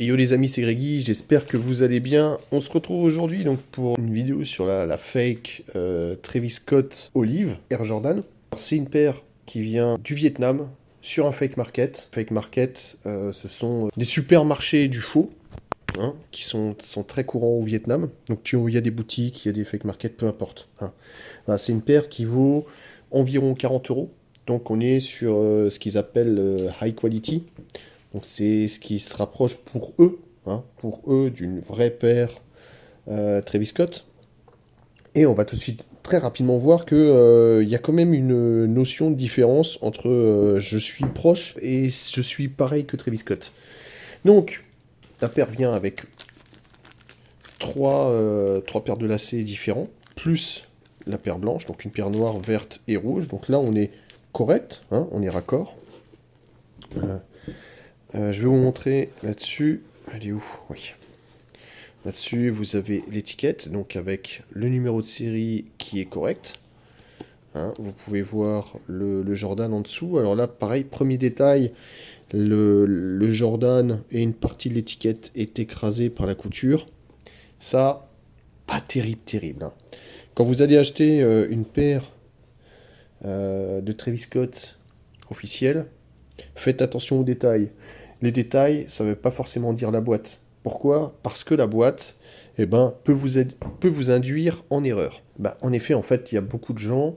Et yo les amis, c'est Grégy, j'espère que vous allez bien. On se retrouve aujourd'hui donc pour une vidéo sur la fake Travis Scott Olive Air Jordan. C'est une paire qui vient du Vietnam sur un fake market. Fake market, ce sont des supermarchés du faux, hein, qui sont très courants au Vietnam. Donc il y a des boutiques, il y a des fake markets, peu importe, hein. Voilà, c'est une paire qui vaut environ 40 euros. Donc on est sur ce qu'ils appellent high quality. Donc c'est ce qui se rapproche pour eux d'une vraie paire Travis Scott. Et on va tout de suite très rapidement voir que y a quand même une notion de différence entre je suis proche et je suis pareil que Travis Scott. Donc la paire vient avec trois paires de lacets différents, plus la paire blanche, donc une paire noire, verte et rouge. Donc là on est correct, hein, on est raccord. Je vais vous montrer là-dessus. Elle est où? Oui. Là-dessus, vous avez l'étiquette, donc avec le numéro de série qui est correct. Hein, vous pouvez voir le Jordan en dessous. Alors là, pareil, premier détail, le Jordan et une partie de l'étiquette est écrasée par la couture. Ça, pas terrible, hein. Quand vous allez acheter une paire de Travis Scott officielle, faites attention aux détails. Les détails, ça ne veut pas forcément dire la boîte. Pourquoi? Parce que la boîte, peut vous induire en erreur. En effet, en fait, il y a beaucoup de gens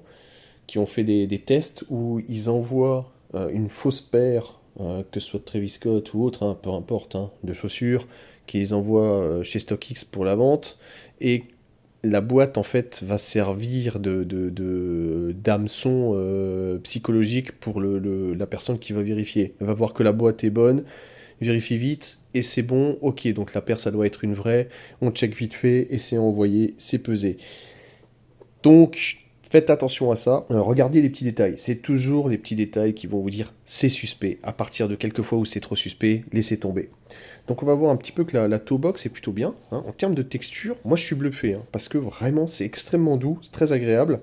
qui ont fait des tests où ils envoient une fausse paire, que ce soit Travis Scott ou autre, hein, peu importe, hein, de chaussures, qui les envoient chez StockX pour la vente, et la boîte en fait va servir d'hameçon psychologique pour la personne qui va vérifier. Elle va voir que la boîte est bonne, vérifie vite, et c'est bon, ok, donc la paire ça doit être une vraie, on check vite fait, et c'est envoyé, c'est pesé. Donc faites attention à ça, regardez les petits détails, c'est toujours les petits détails qui vont vous dire c'est suspect. À partir de quelques fois où c'est trop suspect, laissez tomber. Donc on va voir un petit peu que la toe box est plutôt bien, hein. En termes de texture, moi je suis bluffé, hein, parce que vraiment c'est extrêmement doux, c'est très agréable.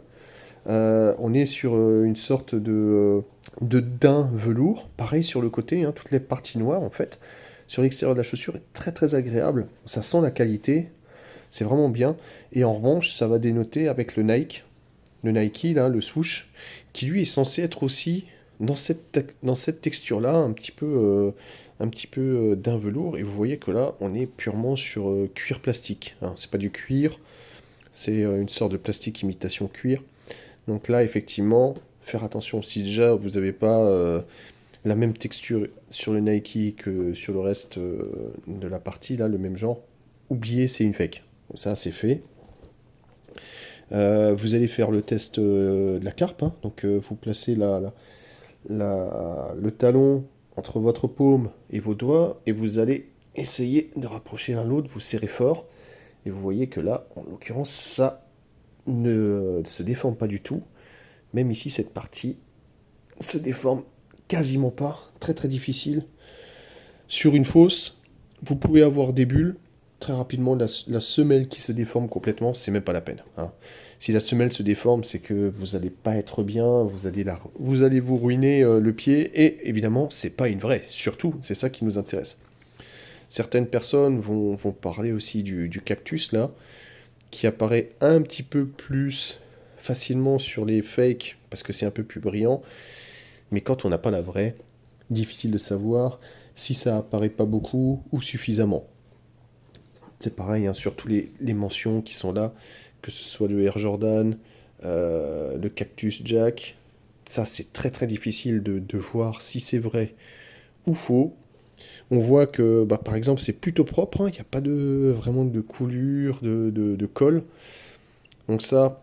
On est sur une sorte de daim velours, pareil sur le côté, hein, toutes les parties noires en fait. Sur l'extérieur de la chaussure est très agréable, ça sent la qualité, c'est vraiment bien. Et en revanche, ça va dénoter avec le Nike là, le swoosh, qui lui est censé être aussi dans cette texture-là, un petit peu d'un velours. Et vous voyez que là, on est purement sur cuir plastique, hein. C'est pas du cuir, c'est une sorte de plastique imitation cuir. Donc là, effectivement, faire attention. Si déjà vous n'avez pas la même texture sur le Nike que sur le reste de la partie, là, le même genre, oubliez, c'est une fake. Ça, c'est fait. Vous allez faire le test de la carpe, hein. Donc vous placez le talon entre votre paume et vos doigts, et vous allez essayer de rapprocher l'un l'autre, vous serrez fort, et vous voyez que là, en l'occurrence, ça ne se déforme pas du tout. Même ici, cette partie se déforme quasiment pas, très difficile. Sur une fausse, vous pouvez avoir des bulles. Très rapidement, la semelle qui se déforme complètement, c'est même pas la peine, hein. Si la semelle se déforme, c'est que vous n'allez pas être bien, vous allez vous ruiner le pied, et évidemment, c'est pas une vraie. Surtout, c'est ça qui nous intéresse. Certaines personnes vont parler aussi du cactus, là, qui apparaît un petit peu plus facilement sur les fakes, parce que c'est un peu plus brillant, mais quand on n'a pas la vraie, difficile de savoir si ça apparaît pas beaucoup ou suffisamment. C'est pareil, hein, sur tous les mentions qui sont là, que ce soit le Air Jordan, le Cactus Jack, ça c'est très difficile de voir si c'est vrai ou faux. On voit que, par exemple, c'est plutôt propre, hein, il n'y a pas vraiment de coulure, de colle. Donc ça,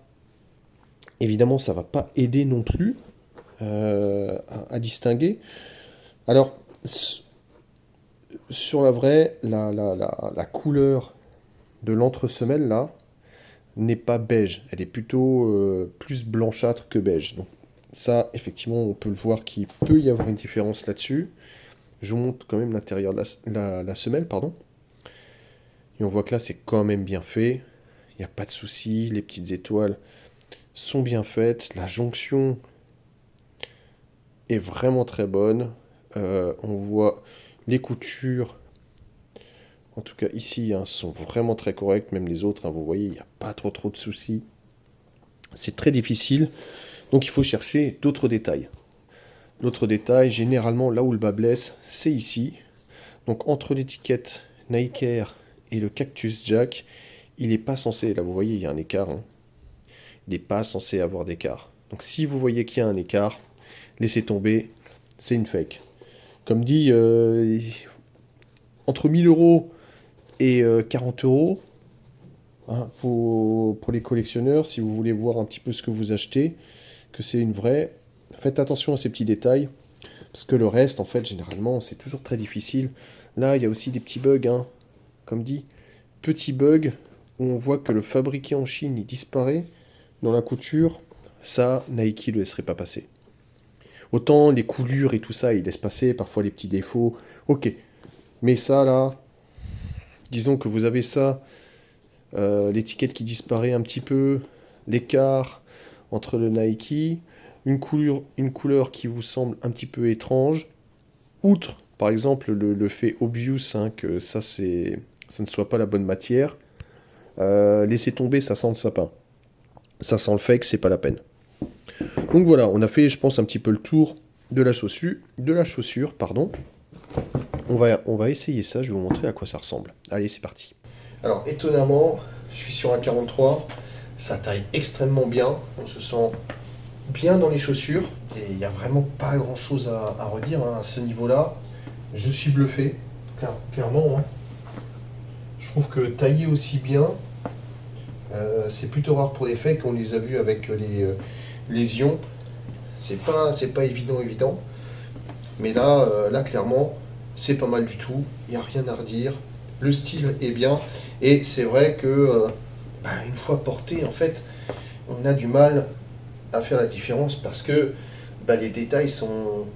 évidemment, ça va pas aider non plus à distinguer. Alors, sur la vraie, la couleur de l'entresemelle, là, n'est pas beige. Elle est plutôt plus blanchâtre que beige. Donc ça, effectivement, on peut le voir qu'il peut y avoir une différence là-dessus. Je vous montre quand même l'intérieur de la semelle, pardon. Et on voit que là, c'est quand même bien fait. Il n'y a pas de souci. Les petites étoiles sont bien faites. La jonction est vraiment très bonne. On voit les coutures En tout cas, ici, hein, sont vraiment très corrects. Même les autres, hein, vous voyez, il n'y a pas trop de soucis. C'est très difficile. Donc, il faut chercher d'autres détails. L'autre détail, généralement, là où le bas blesse, c'est ici. Donc, entre l'étiquette Nike Air et le Cactus Jack, il n'est pas censé... Là, vous voyez, il y a un écart. Hein. Il n'est pas censé avoir d'écart. Donc, si vous voyez qu'il y a un écart, laissez tomber. C'est une fake. Comme dit, entre 1000 euros et 40 euros, hein, pour les collectionneurs, si vous voulez voir un petit peu ce que vous achetez, que c'est une vraie, faites attention à ces petits détails, parce que le reste, en fait, généralement, c'est toujours très difficile. Là, il y a aussi des petits bugs, hein, comme dit, petits bugs, où on voit que le fabriqué en Chine, il disparaît dans la couture, ça, Nike ne le laisserait pas passer. Autant les coulures et tout ça, ils laissent passer, parfois les petits défauts, ok. Mais ça, là, disons que vous avez ça, l'étiquette qui disparaît un petit peu, l'écart entre le Nike, une couleur qui vous semble un petit peu étrange, outre, par exemple, le fait obvious, hein, que ça ne soit pas la bonne matière, laissez tomber, ça sent le sapin. Ça sent le fake, c'est pas la peine. Donc voilà, on a fait, je pense, un petit peu le tour de la chaussure, pardon. On va essayer ça, je vais vous montrer à quoi ça ressemble. Allez, c'est parti. Alors, étonnamment, je suis sur un 43, ça taille extrêmement bien, on se sent bien dans les chaussures, et il n'y a vraiment pas grand chose à redire, hein, à ce niveau-là. Je suis bluffé, clairement. Hein. Je trouve que tailler aussi bien, c'est plutôt rare pour des fakes, on les a vus avec les ions. C'est pas évident. Mais là clairement, c'est pas mal du tout. Il n'y a rien à redire. Le style est bien. Et c'est vrai que, une fois porté, en fait, on a du mal à faire la différence parce que les détails sont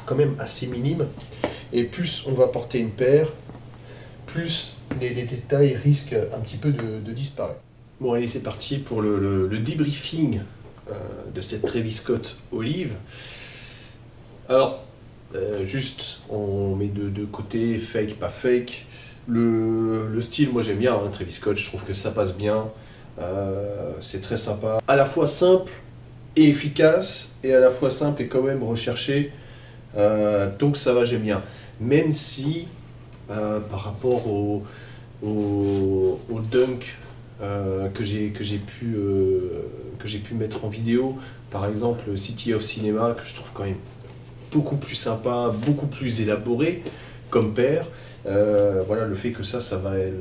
quand même assez minimes. Et plus on va porter une paire, plus les détails risquent un petit peu de disparaître. Bon, allez, c'est parti pour le débriefing de cette Travis Scott Olive. Alors, juste, on met de côté, fake, pas fake. Le style, moi j'aime bien, hein, Travis Scott, je trouve que ça passe bien. C'est très sympa. À la fois simple et efficace, et à la fois simple et quand même recherché. Donc ça va, j'aime bien. Même si, par rapport au dunk que j'ai pu mettre en vidéo, par exemple City of Cinema, que je trouve quand même beaucoup plus sympa, beaucoup plus élaboré comme paire. Voilà, le fait que ça va être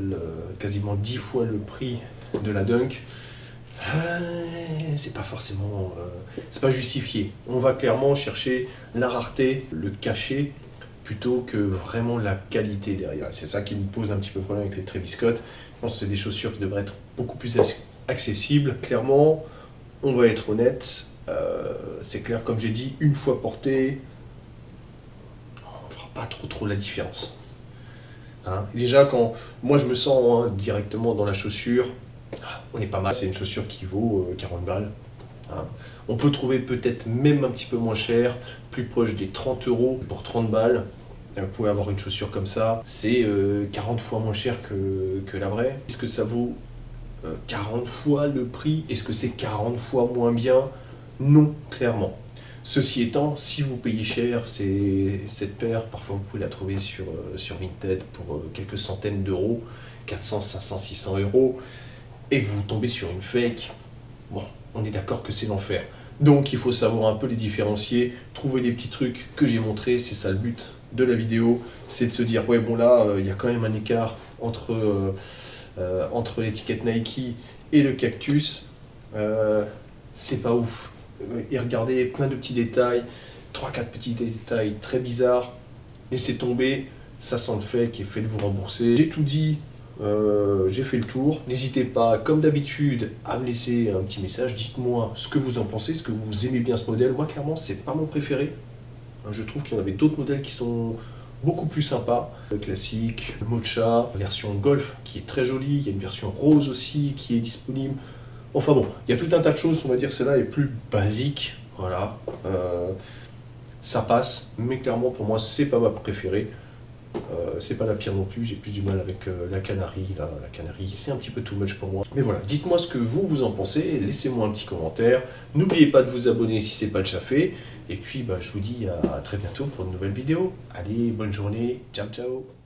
quasiment 10 fois le prix de la Dunk, c'est pas forcément, c'est pas justifié. On va clairement chercher la rareté, le cachet, plutôt que vraiment la qualité derrière. C'est ça qui me pose un petit peu problème avec les Travis Scott. Je pense que c'est des chaussures qui devraient être beaucoup plus accessibles. Clairement, on va être honnête, c'est clair, comme j'ai dit, une fois porté, on fera pas trop la différence. Hein, déjà, quand moi je me sens directement dans la chaussure, on est pas mal. C'est une chaussure qui vaut 40 balles. Hein. On peut trouver peut-être même un petit peu moins cher, plus proche des 30 euros pour 30 balles. Vous pouvez avoir une chaussure comme ça. C'est 40 fois moins cher que la vraie. Est-ce que ça vaut 40 fois le prix? Est-ce que c'est 40 fois moins bien? Non, clairement. Ceci étant, si vous payez cher cette paire, parfois vous pouvez la trouver sur Vinted pour quelques centaines d'euros, 400, 500, 600 euros, et que vous tombez sur une fake, bon, on est d'accord que c'est l'enfer. Donc il faut savoir un peu les différencier, trouver les petits trucs que j'ai montrés, c'est ça le but de la vidéo, c'est de se dire, ouais bon là, il y a quand même un écart entre l'étiquette Nike et le Cactus, c'est pas ouf. Et regardez, plein de petits détails, 3-4 petits détails très bizarres, laissez tomber, ça sent le fake et faites-vous rembourser. J'ai tout dit, j'ai fait le tour. N'hésitez pas, comme d'habitude, à me laisser un petit message, dites-moi ce que vous en pensez, est-ce que vous aimez bien ce modèle. Moi, clairement, c'est pas mon préféré. Je trouve qu'il y en avait d'autres modèles qui sont beaucoup plus sympas. Le classique, le Mocha, la version Golf qui est très jolie, il y a une version rose aussi qui est disponible. Enfin bon, il y a tout un tas de choses, on va dire que celle-là est plus basique, voilà. Ça passe, mais clairement pour moi c'est pas ma préférée. C'est pas la pire non plus, j'ai plus du mal avec la Canarie. Là, la Canarie, c'est un petit peu too much pour moi. Mais voilà, dites-moi ce que vous en pensez, laissez-moi un petit commentaire. N'oubliez pas de vous abonner si c'est pas déjà fait. Et puis, bah, je vous dis à très bientôt pour une nouvelle vidéo. Allez, bonne journée, ciao ciao.